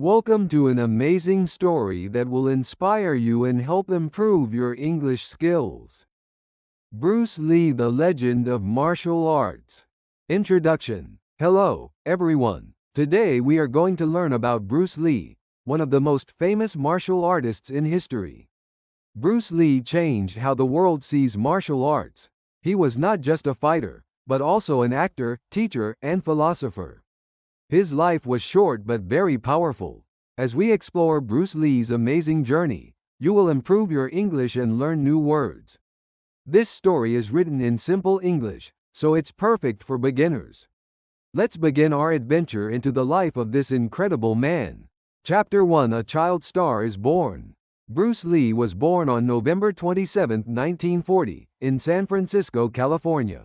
Welcome to an amazing story that will inspire you and help improve your English skills. Bruce Lee, the legend of martial arts. Introduction. Hello, everyone. Today we are going to learn about Bruce Lee, one of the most famous martial artists in history. Bruce Lee changed how the world sees martial arts. He was not just a fighter, but also an actor, teacher, and philosopher. His life was short but very powerful. As we explore Bruce Lee's amazing journey, you will improve your English and learn new words. This story is written in simple English, so it's perfect for beginners. Let's begin our adventure into the life of this incredible man. Chapter 1: A child star is born. Bruce Lee was born on November 27, 1940, in San Francisco, California.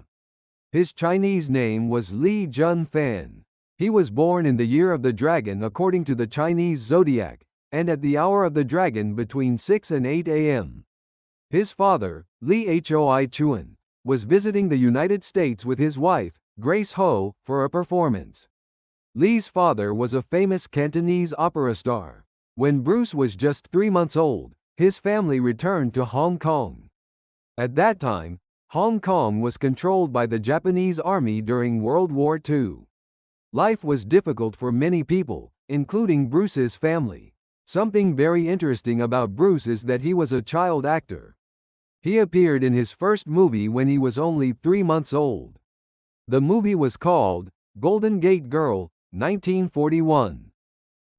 His Chinese name was Li Junfan. He was born in the year of the dragon according to the Chinese zodiac, and at the hour of the dragon between 6 and 8 a.m. His father, Li Hoi Chuan, was visiting the United States with his wife, Grace Ho, for a performance. Li's father was a famous Cantonese opera star. When Bruce was just 3 months old, his family returned to Hong Kong. At that time, Hong Kong was controlled by the Japanese army during World War II. Life was difficult for many people, including Bruce's family. Something very interesting about Bruce is that he was a child actor. He appeared in his first movie when he was only 3 months old. The movie was called Golden Gate Girl, 1941.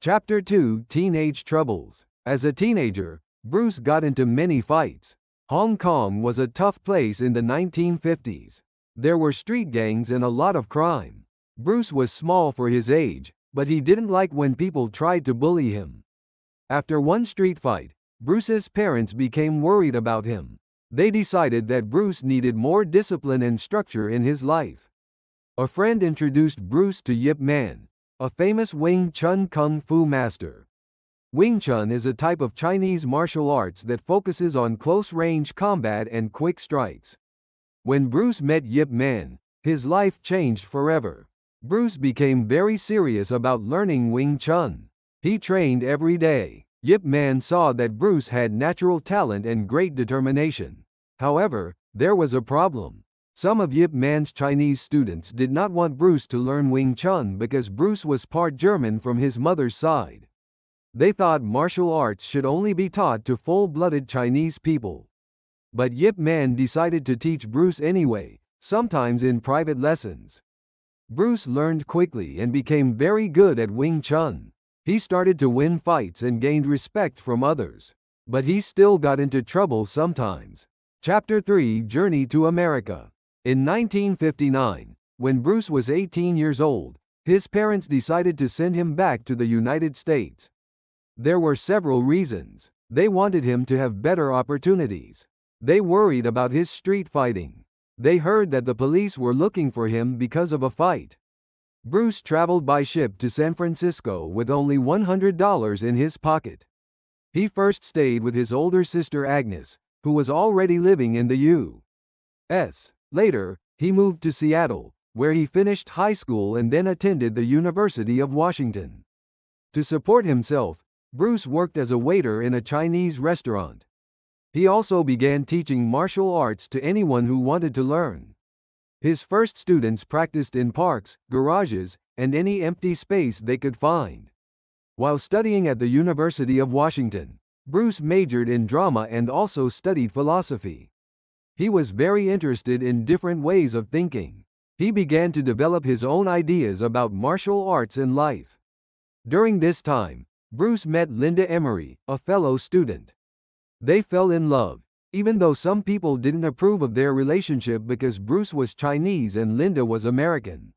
Chapter 2: Teenage Troubles. As a teenager, Bruce got into many fights. Hong Kong was a tough place in the 1950s. There were street gangs and a lot of crime. Bruce was small for his age, but he didn't like when people tried to bully him. After one street fight, Bruce's parents became worried about him. They decided that Bruce needed more discipline and structure in his life. A friend introduced Bruce to Yip Man, a famous Wing Chun Kung Fu master. Wing Chun is a type of Chinese martial arts that focuses on close-range combat and quick strikes. When Bruce met Yip Man, his life changed forever. Bruce became very serious about learning Wing Chun. He trained every day. Yip Man saw that Bruce had natural talent and great determination. However, there was a problem. Some of Yip Man's Chinese students did not want Bruce to learn Wing Chun because Bruce was part German from his mother's side. They thought martial arts should only be taught to full-blooded Chinese people. But Yip Man decided to teach Bruce anyway, sometimes in private lessons. Bruce learned quickly and became very good at Wing Chun. He started to win fights and gained respect from others. But he still got into trouble sometimes. Chapter 3: Journey to America. In 1959, when Bruce was 18 years old, his parents decided to send him back to the United States. There were several reasons. They wanted him to have better opportunities. They worried about his street fighting. They heard that the police were looking for him because of a fight. Bruce traveled by ship to San Francisco with only $100 in his pocket. He first stayed with his older sister Agnes, who was already living in the U.S. Later, he moved to Seattle, where he finished high school and then attended the University of Washington. To support himself, Bruce worked as a waiter in a Chinese restaurant. He also began teaching martial arts to anyone who wanted to learn. His first students practiced in parks, garages, and any empty space they could find. While studying at the University of Washington, Bruce majored in drama and also studied philosophy. He was very interested in different ways of thinking. He began to develop his own ideas about martial arts and life. During this time, Bruce met Linda Emery, a fellow student. They fell in love, even though some people didn't approve of their relationship because Bruce was Chinese and Linda was American.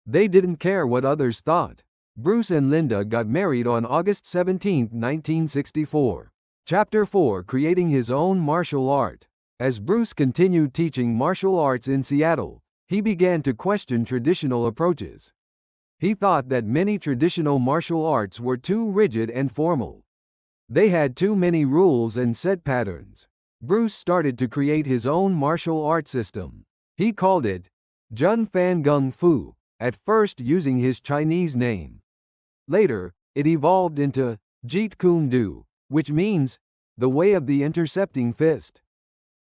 They didn't care what others thought. Bruce and Linda got married on August 17, 1964. Chapter 4: Creating his own martial art. As Bruce continued teaching martial arts in Seattle, he began to question traditional approaches. He thought that many traditional martial arts were too rigid and formal. They had too many rules and set patterns. Bruce started to create his own martial art system. He called it Jun Fan Gung Fu, at first using his Chinese name. Later, it evolved into Jeet Kune Do, which means the way of the intercepting fist.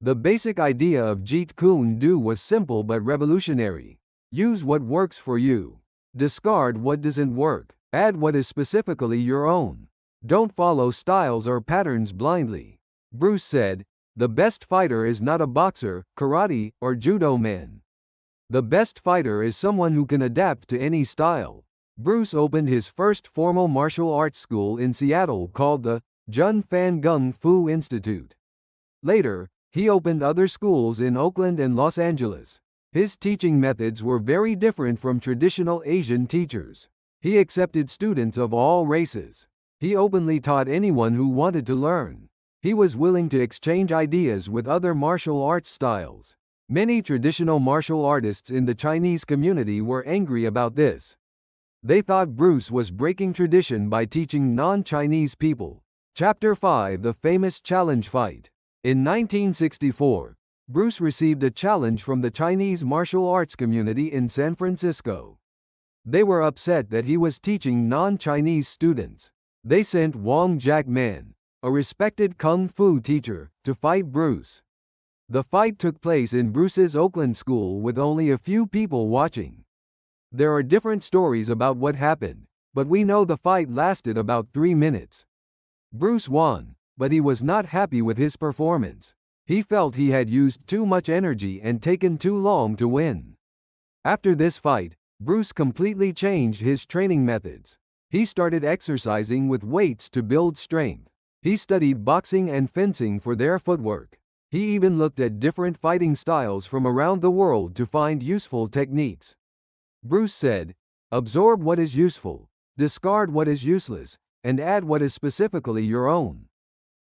The basic idea of Jeet Kune Do was simple but revolutionary. Use what works for you. Discard what doesn't work. Add what is specifically your own. Don't follow styles or patterns blindly. Bruce said, "The best fighter is not a boxer, karate, or judo man. The best fighter is someone who can adapt to any style." Bruce opened his first formal martial arts school in Seattle called the Jun Fan Gung Fu Institute. Later, he opened other schools in Oakland and Los Angeles. His teaching methods were very different from traditional Asian teachers. He accepted students of all races. He openly taught anyone who wanted to learn. He was willing to exchange ideas with other martial arts styles. Many traditional martial artists in the Chinese community were angry about this. They thought Bruce was breaking tradition by teaching non-Chinese people. Chapter 5: The Famous Challenge Fight. In 1964, Bruce received a challenge from the Chinese martial arts community in San Francisco. They were upset that he was teaching non-Chinese students. They sent Wong Jack Man, a respected kung fu teacher, to fight Bruce. The fight took place in Bruce's Oakland school with only a few people watching. There are different stories about what happened, but we know the fight lasted about 3 minutes. Bruce won, but he was not happy with his performance. He felt he had used too much energy and taken too long to win. After this fight, Bruce completely changed his training methods. He started exercising with weights to build strength. He studied boxing and fencing for their footwork. He even looked at different fighting styles from around the world to find useful techniques. Bruce said, "Absorb what is useful, discard what is useless, and add what is specifically your own."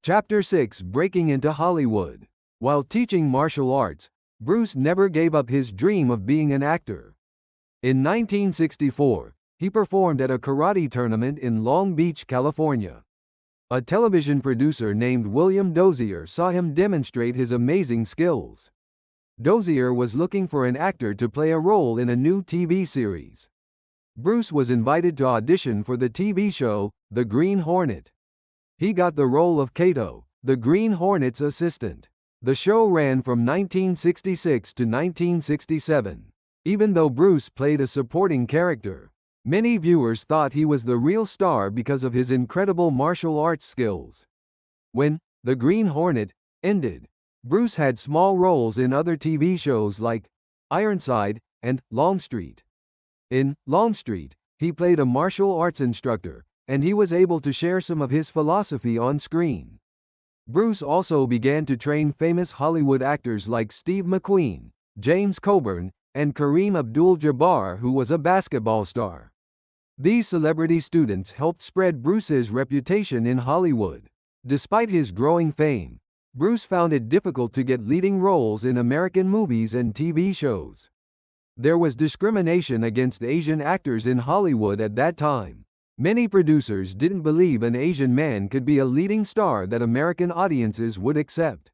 Chapter 6: Breaking into Hollywood. While teaching martial arts, Bruce never gave up his dream of being an actor. In 1964, he performed at a karate tournament in Long Beach, California. A television producer named William Dozier saw him demonstrate his amazing skills. Dozier was looking for an actor to play a role in a new TV series. Bruce was invited to audition for the TV show, The Green Hornet. He got the role of Kato, the Green Hornet's assistant. The show ran from 1966 to 1967. Even though Bruce played a supporting character, many viewers thought he was the real star because of his incredible martial arts skills. When The Green Hornet ended, Bruce had small roles in other TV shows like Ironside and Longstreet. In Longstreet, he played a martial arts instructor, and he was able to share some of his philosophy on screen. Bruce also began to train famous Hollywood actors like Steve McQueen, James Coburn, and Kareem Abdul-Jabbar, who was a basketball star. These celebrity students helped spread Bruce's reputation in Hollywood. Despite his growing fame, Bruce found it difficult to get leading roles in American movies and TV shows. There was discrimination against Asian actors in Hollywood at that time. Many producers didn't believe an Asian man could be a leading star that American audiences would accept.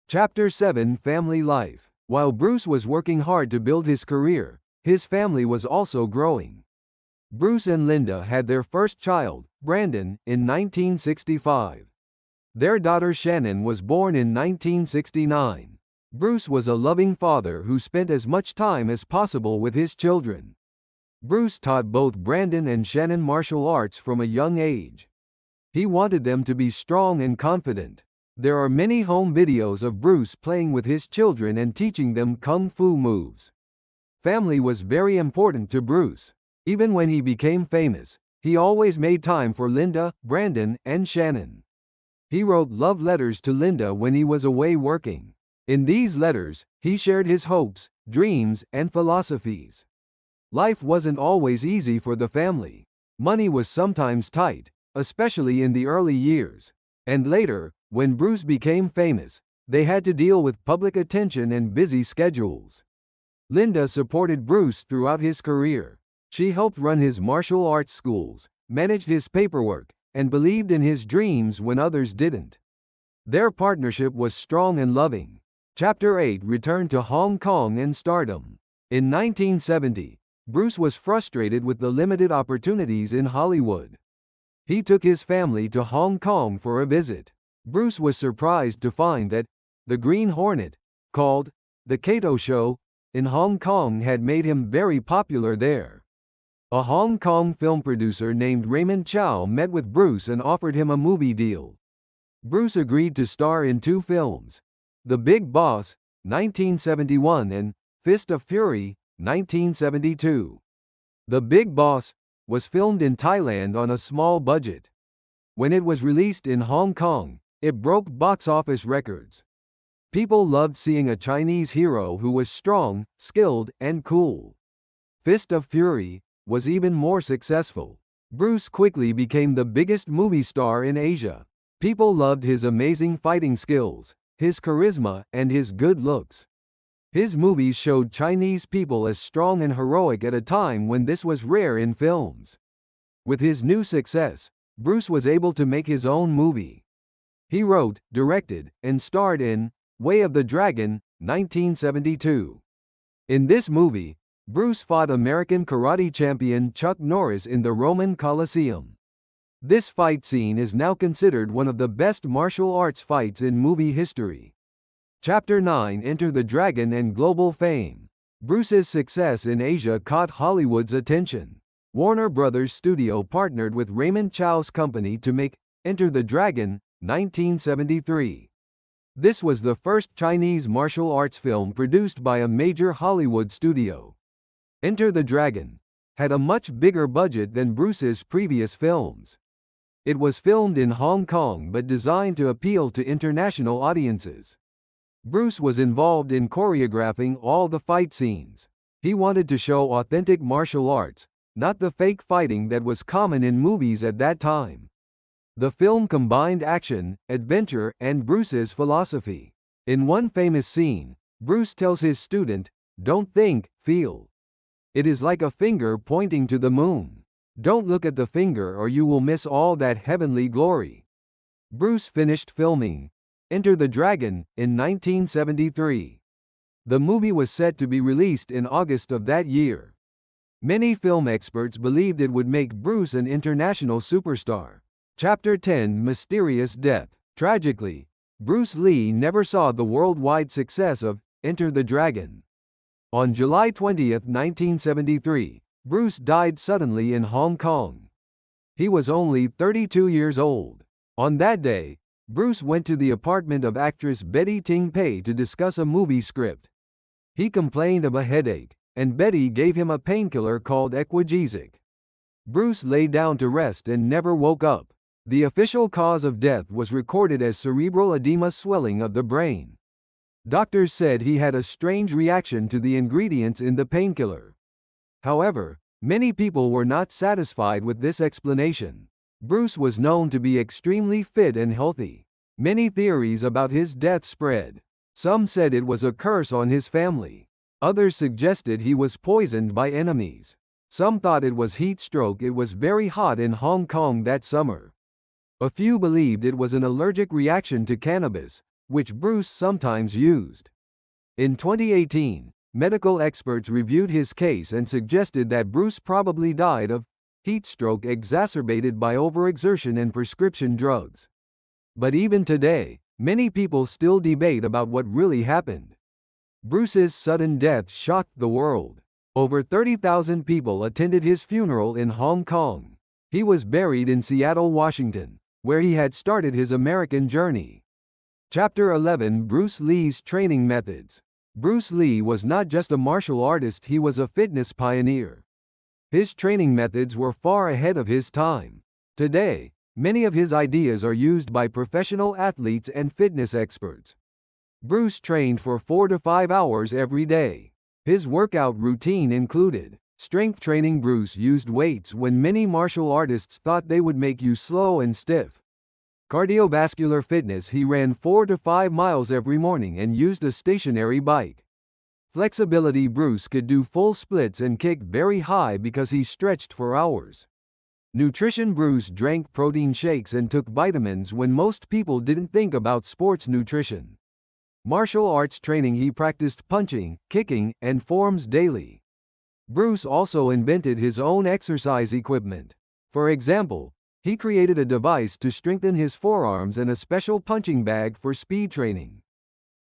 Chapter 7: Family Life. While Bruce was working hard to build his career, his family was also growing. Bruce and Linda had their first child, Brandon, in 1965. Their daughter Shannon was born in 1969. Bruce was a loving father who spent as much time as possible with his children. Bruce taught both Brandon and Shannon martial arts from a young age. He wanted them to be strong and confident. There are many home videos of Bruce playing with his children and teaching them kung fu moves. Family was very important to Bruce. Even when he became famous, he always made time for Linda, Brandon, and Shannon. He wrote love letters to Linda when he was away working. In these letters, he shared his hopes, dreams, and philosophies. Life wasn't always easy for the family. Money was sometimes tight, especially in the early years. And later, when Bruce became famous, they had to deal with public attention and busy schedules. Linda supported Bruce throughout his career. She helped run his martial arts schools, managed his paperwork, and believed in his dreams when others didn't. Their partnership was strong and loving. Chapter 8: Return to Hong Kong and Stardom. In 1970, Bruce was frustrated with the limited opportunities in Hollywood. He took his family to Hong Kong for a visit. Bruce was surprised to find that the Green Hornet, called The Kato Show, in Hong Kong had made him very popular there. A Hong Kong film producer named Raymond Chow met with Bruce and offered him a movie deal. Bruce agreed to star in 2 films, The Big Boss, 1971 and Fist of Fury, 1972. The Big Boss was filmed in Thailand on a small budget. When it was released in Hong Kong, it broke box office records. People loved seeing a Chinese hero who was strong, skilled, and cool. Fist of Fury was even more successful. Bruce quickly became the biggest movie star in Asia. People loved his amazing fighting skills, his charisma, and his good looks. His movies showed Chinese people as strong and heroic at a time when this was rare in films. With his new success, Bruce was able to make his own movie. He wrote, directed, and starred in Way of the Dragon, 1972. In this movie, Bruce fought American karate champion Chuck Norris in the Roman Colosseum. This fight scene is now considered one of the best martial arts fights in movie history. Chapter 9: Enter the Dragon and Global Fame. Bruce's success in Asia caught Hollywood's attention. Warner Brothers Studio partnered with Raymond Chow's company to make Enter the Dragon, 1973. This was the first Chinese martial arts film produced by a major Hollywood studio. Enter the Dragon had a much bigger budget than Bruce's previous films. It was filmed in Hong Kong but designed to appeal to international audiences. Bruce was involved in choreographing all the fight scenes. He wanted to show authentic martial arts, not the fake fighting that was common in movies at that time. The film combined action, adventure, and Bruce's philosophy. In one famous scene, Bruce tells his student, "Don't think, feel. It is like a finger pointing to the moon. Don't look at the finger or you will miss all that heavenly glory." Bruce finished filming Enter the Dragon in 1973. The movie was set to be released in August of that year. Many film experts believed it would make Bruce an international superstar. Chapter 10: Mysterious Death. Tragically, Bruce Lee never saw the worldwide success of Enter the Dragon. On July 20, 1973, Bruce died suddenly in Hong Kong. He was only 32 years old. On that day, Bruce went to the apartment of actress Betty Ting Pei to discuss a movie script. He complained of a headache, and Betty gave him a painkiller called Equagesic. Bruce lay down to rest and never woke up. The official cause of death was recorded as cerebral edema, swelling of the brain. Doctors said he had a strange reaction to the ingredients in the painkiller. However, many people were not satisfied with this explanation. Bruce was known to be extremely fit and healthy. Many theories about his death spread. Some said it was a curse on his family. Others suggested he was poisoned by enemies. Some thought it was heat stroke. It was very hot in Hong Kong that summer. A few believed it was an allergic reaction to cannabis, which Bruce sometimes used. In 2018, medical experts reviewed his case and suggested that Bruce probably died of heat stroke exacerbated by overexertion and prescription drugs. But even today, many people still debate about what really happened. Bruce's sudden death shocked the world. Over 30,000 people attended his funeral in Hong Kong. He was buried in Seattle, Washington, where he had started his American journey. Chapter 11: Bruce Lee's Training Methods. Bruce Lee was not just a martial artist, he was a fitness pioneer. His training methods were far ahead of his time. Today, many of his ideas are used by professional athletes and fitness experts. Bruce trained for 4 to 5 hours every day. His workout routine included strength training. Bruce used weights when many martial artists thought they would make you slow and stiff. Cardiovascular fitness. He ran 4 to 5 miles every morning and used a stationary bike. Flexibility. Bruce could do full splits and kick very high because he stretched for hours. Nutrition. Bruce drank protein shakes and took vitamins when most people didn't think about sports nutrition. Martial arts training. He practiced punching, kicking, and forms daily. Bruce also invented his own exercise equipment. For example, He created a device to strengthen his forearms and a special punching bag for speed training.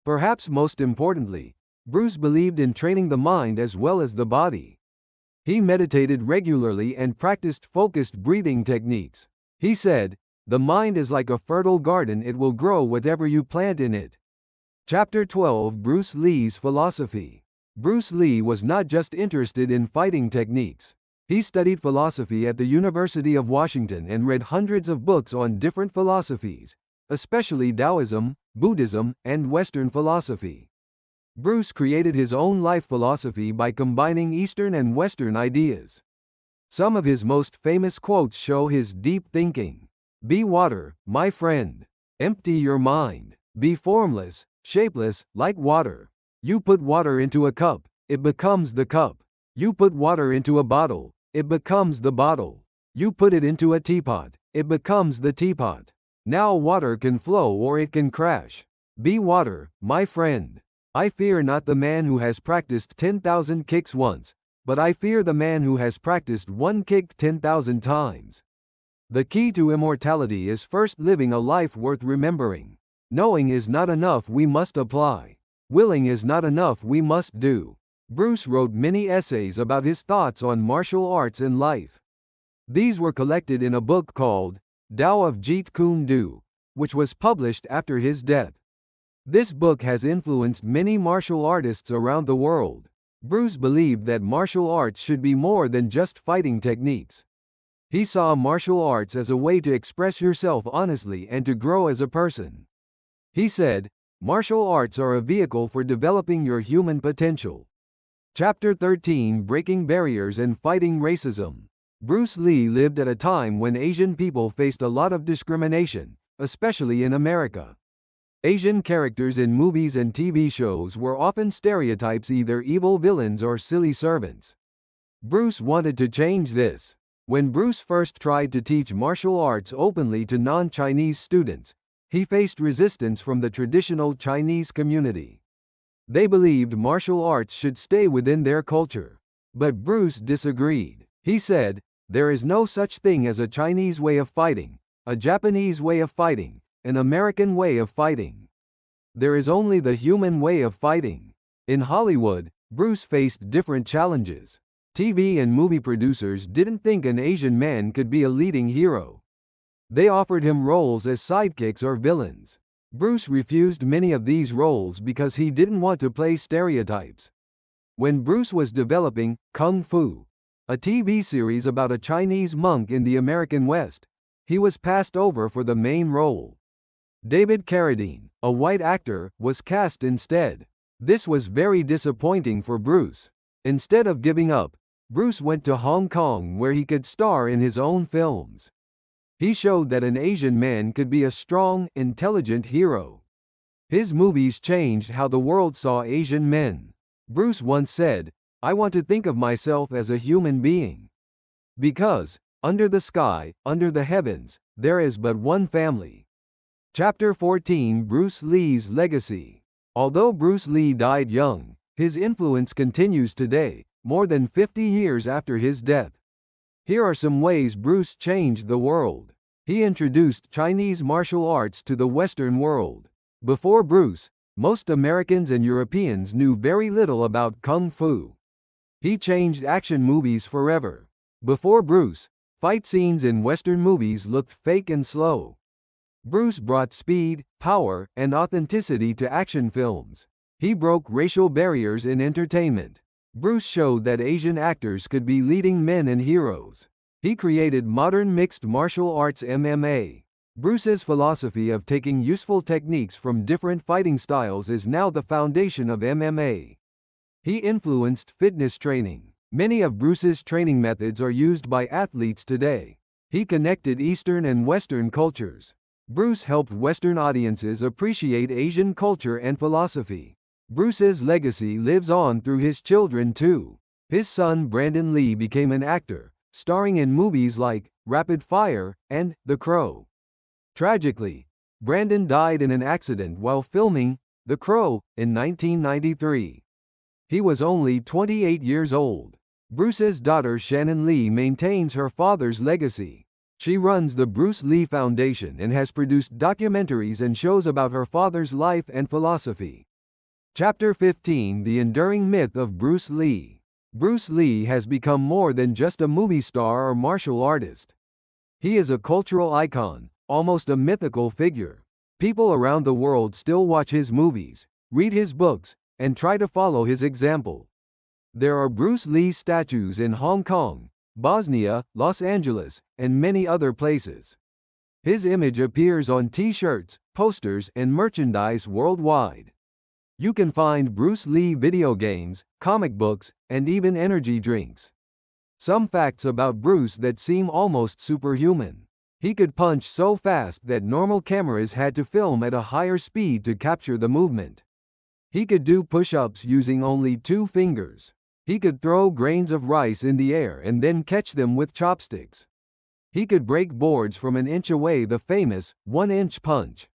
Perhaps most importantly, Bruce believed in training the mind as well as the body. He meditated regularly and practiced focused breathing techniques. He said, "The mind is like a fertile garden, it will grow whatever you plant in it." Chapter 12: Bruce Lee's Philosophy. Bruce Lee was not just interested in fighting techniques. He studied philosophy at the University of Washington and read hundreds of books on different philosophies, especially Taoism, Buddhism, and Western philosophy. Bruce created his own life philosophy by combining Eastern and Western ideas. Some of his most famous quotes show his deep thinking. "Be water, my friend. Empty your mind. Be formless, shapeless, like water. You put water into a cup, it becomes the cup. You put water into a bottle, it becomes the bottle. You put it into a teapot, it becomes the teapot. Now water can flow or it can crash. Be water, my friend. I fear not the man who has practiced 10,000 kicks once, but I fear the man who has practiced one kick 10,000 times." The key to immortality is first living a life worth remembering. Knowing is not enough, we must apply. Willing is not enough, we must do. Bruce wrote many essays about his thoughts on martial arts and life. These were collected in a book called Tao of Jeet Kune Do, which was published after his death. This book has influenced many martial artists around the world. Bruce believed that martial arts should be more than just fighting techniques. He saw martial arts as a way to express yourself honestly and to grow as a person. He said, "Martial arts are a vehicle for developing your human potential." Chapter 13: Breaking Barriers and Fighting Racism. Bruce Lee lived at a time when Asian people faced a lot of discrimination, especially in America. Asian characters in movies and TV shows were often stereotypes, either evil villains or silly servants. Bruce wanted to change this. When Bruce first tried to teach martial arts openly to non-Chinese students, he faced resistance from the traditional Chinese community. They believed martial arts should stay within their culture. But Bruce disagreed. He said, "There is no such thing as a Chinese way of fighting, a Japanese way of fighting, an American way of fighting. There is only the human way of fighting." In Hollywood, Bruce faced different challenges. TV and movie producers didn't think an Asian man could be a leading hero. They offered him roles as sidekicks or villains. Bruce refused many of these roles because he didn't want to play stereotypes. When Bruce was developing Kung Fu, a TV series about a Chinese monk in the American West, he was passed over for the main role. David Carradine, a white actor, was cast instead. This was very disappointing for Bruce. Instead of giving up, Bruce went to Hong Kong where he could star in his own films. He showed that an Asian man could be a strong, intelligent hero. His movies changed how the world saw Asian men. Bruce once said, "I want to think of myself as a human being. Because, under the sky, under the heavens, there is but one family." Chapter 14: Bruce Lee's Legacy. Although Bruce Lee died young, his influence continues today, more than 50 years after his death. Here are some ways Bruce changed the world. He introduced Chinese martial arts to the Western world. Before Bruce, most Americans and Europeans knew very little about Kung Fu. He changed action movies forever. Before Bruce, fight scenes in Western movies looked fake and slow. Bruce brought speed, power, and authenticity to action films. He broke racial barriers in entertainment. Bruce showed that Asian actors could be leading men and heroes. He created modern mixed martial arts MMA. Bruce's philosophy of taking useful techniques from different fighting styles is now the foundation of MMA. He influenced fitness training. Many of Bruce's training methods are used by athletes today. He connected Eastern and Western cultures. Bruce helped Western audiences appreciate Asian culture and philosophy. Bruce's legacy lives on through his children too. His son Brandon Lee became an actor, starring in movies like Rapid Fire and The Crow. Tragically, Brandon died in an accident while filming The Crow in 1993. He was only 28 years old. Bruce's daughter Shannon Lee maintains her father's legacy. She runs the Bruce Lee Foundation and has produced documentaries and shows about her father's life and philosophy. Chapter 15: The Enduring Myth of Bruce Lee. Bruce Lee has become more than just a movie star or martial artist. He is a cultural icon, almost a mythical figure. People around the world still watch his movies, read his books, and try to follow his example. There are Bruce Lee statues in Hong Kong, Bosnia, Los Angeles, and many other places. His image appears on t-shirts, posters, and merchandise worldwide. You can find Bruce Lee video games, comic books, and even energy drinks. Some facts about Bruce that seem almost superhuman. He could punch so fast that normal cameras had to film at a higher speed to capture the movement. He could do push-ups using only 2 fingers. He could throw grains of rice in the air and then catch them with chopsticks. He could break boards from an inch away, the famous 1-inch punch.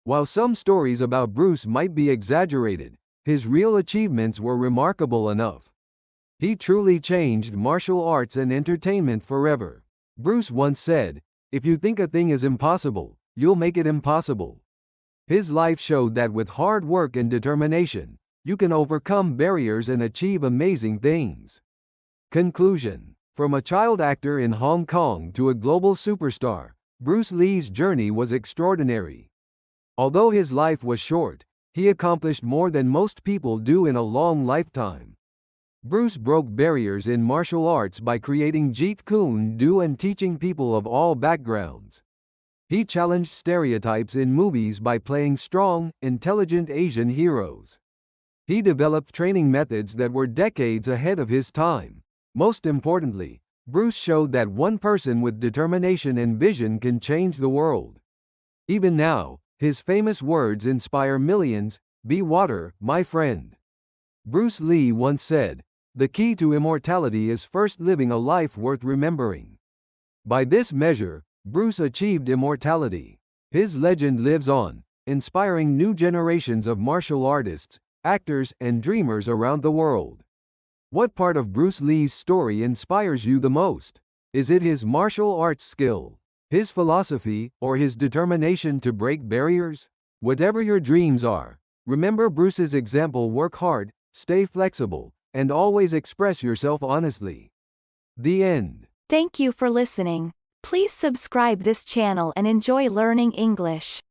While some stories about Bruce might be exaggerated, his real achievements were remarkable enough. He truly changed martial arts and entertainment forever. Bruce once said, "If you think a thing is impossible, you'll make it impossible." His life showed that with hard work and determination, you can overcome barriers and achieve amazing things. Conclusion: from a child actor in Hong Kong to a global superstar, Bruce Lee's journey was extraordinary. Although his life was short, he accomplished more than most people do in a long lifetime. Bruce broke barriers in martial arts by creating Jeet Kune Do and teaching people of all backgrounds. He challenged stereotypes in movies by playing strong, intelligent Asian heroes. He developed training methods that were decades ahead of his time. Most importantly, Bruce showed that one person with determination and vision can change the world. Even now, his famous words inspire millions: "Be water, my friend." Bruce Lee once said, "The key to immortality is first living a life worth remembering." By this measure, Bruce achieved immortality. His legend lives on, inspiring new generations of martial artists, actors, and dreamers around the world. What part of Bruce Lee's story inspires you the most? Is it his martial arts skill, his philosophy, or his determination to break barriers? Whatever your dreams are, remember Bruce's example: work hard, stay flexible, and always express yourself honestly. The end. Thank you for listening. Please subscribe this channel and enjoy learning English.